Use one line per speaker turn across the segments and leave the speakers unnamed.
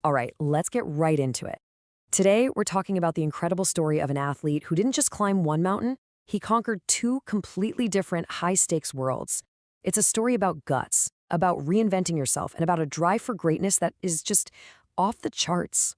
All right, let's get right into it. Today, we're talking about the incredible story of an athlete who didn't just climb one mountain, he conquered two completely different high-stakes worlds. It's a story about guts, about reinventing yourself, and about a drive for greatness that is just off the charts.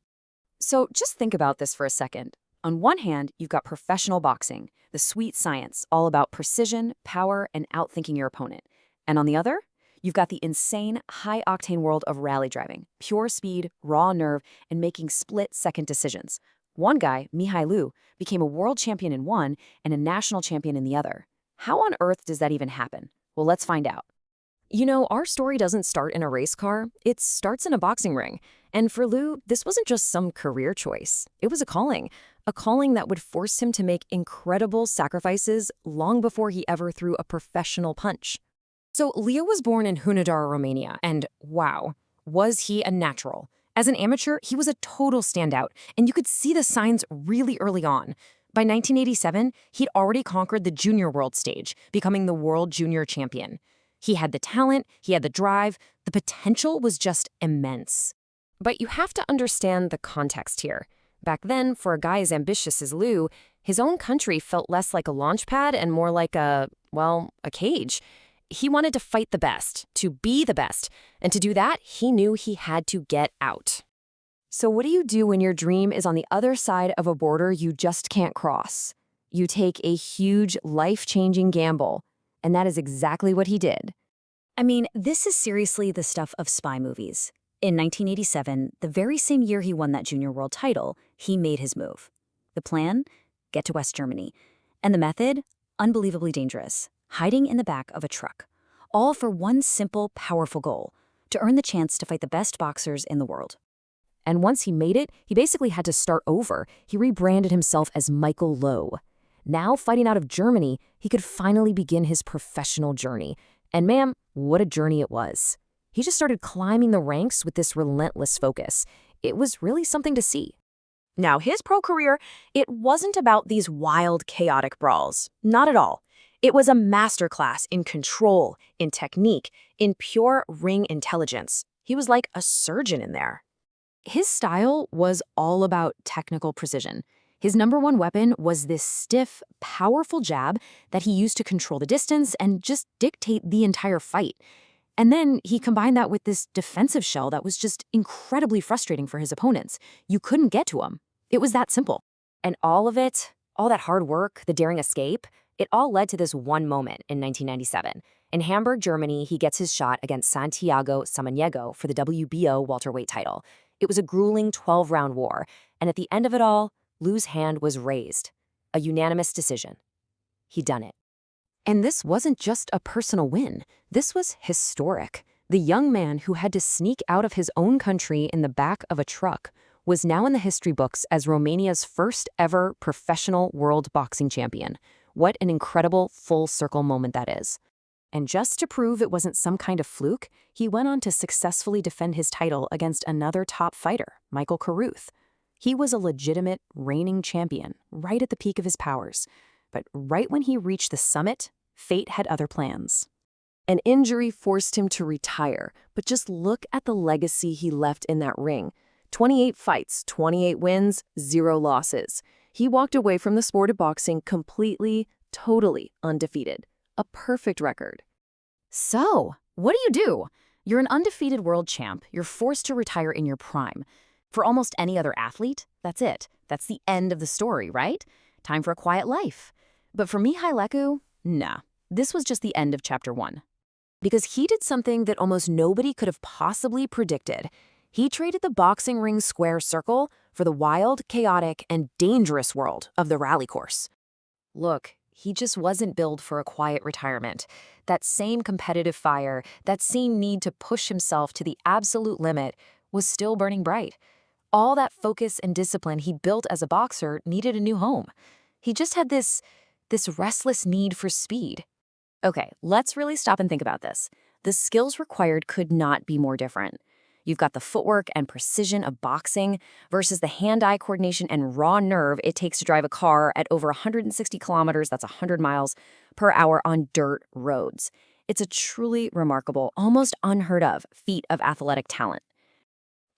So just think about this for a second. On one hand, you've got professional boxing, the sweet science, all about precision, power, and outthinking your opponent. And on the other, you've got the insane, high-octane world of rally driving, pure speed, raw nerve, and making split-second decisions. One guy, Mihai Leu, became a world champion in one and a national champion in the other. How on earth does that even happen? Well, let's find out.
You know, our story doesn't start in a race car, it starts in a boxing ring. And for Lou, this wasn't just some career choice. It was a calling that would force him to make incredible sacrifices long before he ever threw a professional punch. So Leo was born in Hunadar, Romania, and wow, was he a natural. As an amateur, he was a total standout, and you could see the signs really early on. By 1987, he'd already conquered the junior world stage, becoming the world junior champion. He had the talent, he had the drive, the potential was just immense. But you have to understand the context here. Back then, for a guy as ambitious as Lou, his own country felt less like a launch pad and more like a cage. He wanted to fight the best, to be the best, and to do that, he knew he had to get out. So what do you do when your dream is on the other side of a border you just can't cross? You take a huge, life-changing gamble, and that is exactly what he did.
I mean, this is seriously the stuff of spy movies. In 1987, the very same year he won that junior world title, he made his move. The plan? Get to West Germany. And the method? Unbelievably dangerous. Hiding in the back of a truck. All for one simple, powerful goal: to earn the chance to fight the best boxers in the world.
And once he made it, he basically had to start over. He rebranded himself as Michael Leu. Now, fighting out of Germany, he could finally begin his professional journey. And ma'am, what a journey it was. He just started climbing the ranks with this relentless focus. It was really something to see. Now, his pro career, it wasn't about these wild, chaotic brawls. Not at all. It was a masterclass in control, in technique, in pure ring intelligence. He was like a surgeon in there. His style was all about technical precision. His number one weapon was this stiff, powerful jab that he used to control the distance and just dictate the entire fight. And then he combined that with this defensive shell that was just incredibly frustrating for his opponents. You couldn't get to him. It was that simple. And all of it, all that hard work, the daring escape, it all led to this one moment in 1997. In Hamburg, Germany, he gets his shot against Santiago Samaniego for the WBO welterweight title. It was a grueling 12-round war, and at the end of it all, Lou's hand was raised. A unanimous decision. He'd done it. And this wasn't just a personal win. This was historic. The young man who had to sneak out of his own country in the back of a truck was now in the history books as Romania's first ever professional world boxing champion. What an incredible full-circle moment that is. And just to prove it wasn't some kind of fluke, he went on to successfully defend his title against another top fighter, Michael Carruth. He was a legitimate, reigning champion, right at the peak of his powers. But right when he reached the summit, fate had other plans. An injury forced him to retire, but just look at the legacy he left in that ring. 28 fights, 28 wins, 0 losses. He walked away from the sport of boxing completely, totally undefeated. A perfect record. So, what do? You're an undefeated world champ. You're forced to retire in your prime. For almost any other athlete, that's it. That's the end of the story, right? Time for a quiet life. But for Mihai Leu, nah. This was just the end of chapter 1. Because he did something that almost nobody could have possibly predicted. He traded the boxing ring square circle for the wild, chaotic, and dangerous world of the rally course. Look, he just wasn't built for a quiet retirement. That same competitive fire, that same need to push himself to the absolute limit was still burning bright. All that focus and discipline he built as a boxer needed a new home. He just had this restless need for speed. Okay, let's really stop and think about this. The skills required could not be more different. You've got the footwork and precision of boxing versus the hand-eye coordination and raw nerve it takes to drive a car at over 160 kilometers, that's 100 miles per hour on dirt roads. It's a truly remarkable, almost unheard of feat of athletic talent.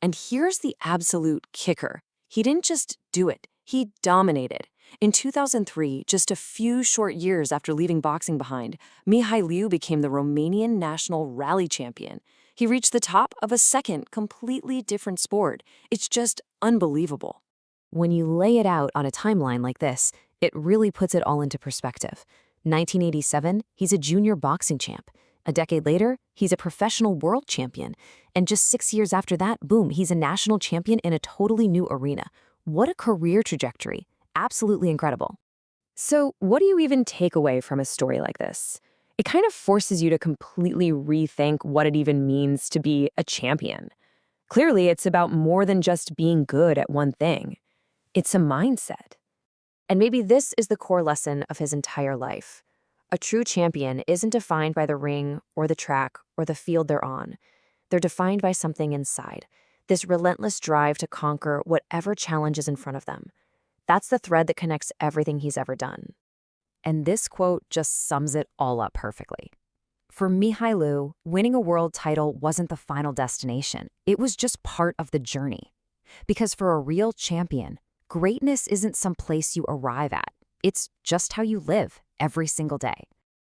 And here's the absolute kicker. He didn't just do it, he dominated. In 2003, just a few short years after leaving boxing behind, Mihai Leu became the Romanian national rally champion. He reached the top of a second, completely different sport. It's just unbelievable.
When you lay it out on a timeline like this, it really puts it all into perspective. 1987, he's a junior boxing champ. A decade later, he's a professional world champion. And just 6 years after that, boom, he's a national champion in a totally new arena. What a career trajectory. Absolutely incredible.
So, what do you even take away from a story like this? It kind of forces you to completely rethink what it even means to be a champion. Clearly, it's about more than just being good at one thing. It's a mindset.
And maybe this is the core lesson of his entire life. A true champion isn't defined by the ring or the track or the field they're on. They're defined by something inside, this relentless drive to conquer whatever challenge is in front of them. That's the thread that connects everything he's ever done. And this quote just sums it all up perfectly. For Mihai Leu, winning a world title wasn't the final destination. It was just part of the journey. Because for a real champion, greatness isn't some place you arrive at. It's just how you live every single day.